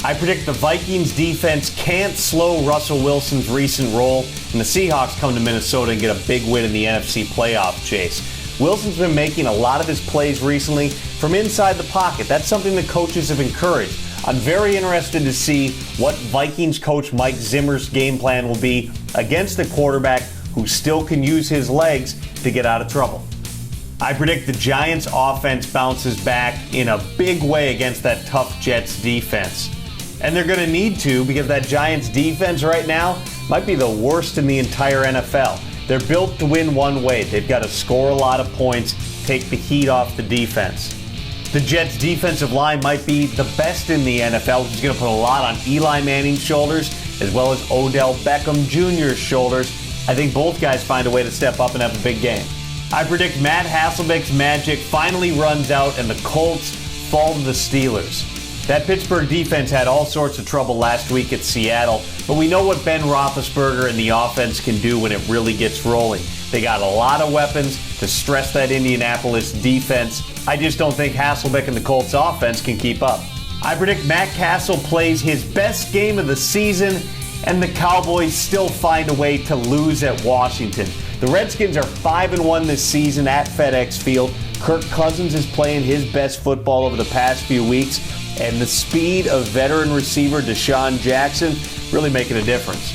I predict the Vikings defense can't slow Russell Wilson's recent roll, and the Seahawks come to Minnesota and get a big win in the NFC playoff chase. Wilson's been making a lot of his plays recently from inside the pocket. That's something the coaches have encouraged. I'm very interested to see what Vikings coach Mike Zimmer's game plan will be against a quarterback who still can use his legs to get out of trouble. I predict the Giants' offense bounces back in a big way against that tough Jets defense. And they're going to need to, because that Giants defense right now might be the worst in the entire NFL. They're built to win one way. They've got to score a lot of points, take the heat off the defense. The Jets' defensive line might be the best in the NFL, which is going to put a lot on Eli Manning's shoulders, as well as Odell Beckham Jr.'s shoulders. I think both guys find a way to step up and have a big game. I predict Matt Hasselbeck's magic finally runs out and the Colts fall to the Steelers. That Pittsburgh defense had all sorts of trouble last week at Seattle, but we know what Ben Roethlisberger and the offense can do when it really gets rolling. They got a lot of weapons to stress that Indianapolis defense. I just don't think Hasselbeck and the Colts offense can keep up. I predict Matt Castle plays his best game of the season, and the Cowboys still find a way to lose at Washington. The Redskins are 5-1 this season at FedEx Field. Kirk Cousins is playing his best football over the past few weeks, and the speed of veteran receiver Deshaun Jackson really making a difference.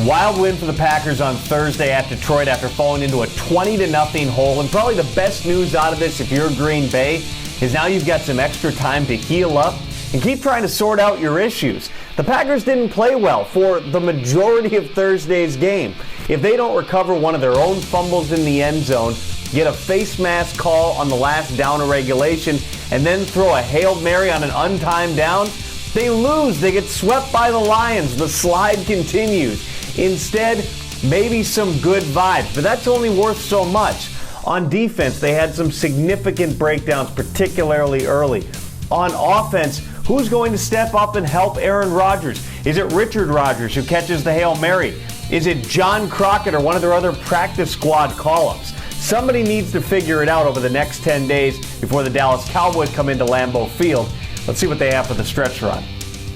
Wild win for the Packers on Thursday at Detroit after falling into a 20-0 hole. And probably the best news out of this, if you're Green Bay, is now you've got some extra time to heal up and keep trying to sort out your issues. The Packers didn't play well for the majority of Thursday's game. If they don't recover one of their own fumbles in the end zone, get a face mask call on the last down of regulation, and then throw a Hail Mary on an untimed down, they lose. They get swept by the Lions. The slide continues. Instead, maybe some good vibes, but that's only worth so much. On defense, they had some significant breakdowns, particularly early. On offense, who's going to step up and help Aaron Rodgers? Is it Richard Rodgers who catches the Hail Mary? Is it John Crockett or one of their other practice squad call-ups? Somebody needs to figure it out over the next 10 days before the Dallas Cowboys come into Lambeau Field. Let's see what they have for the stretch run.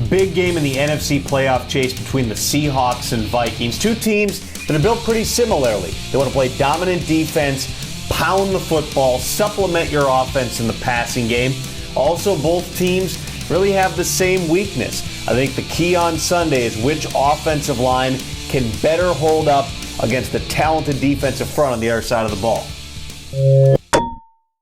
Big game in the NFC playoff chase between the Seahawks and Vikings. Two teams that are built pretty similarly. They want to play dominant defense, pound the football, supplement your offense in the passing game. Also, both teams really have the same weakness. I think the key on Sunday is which offensive line can better hold up against the talented defensive front on the other side of the ball.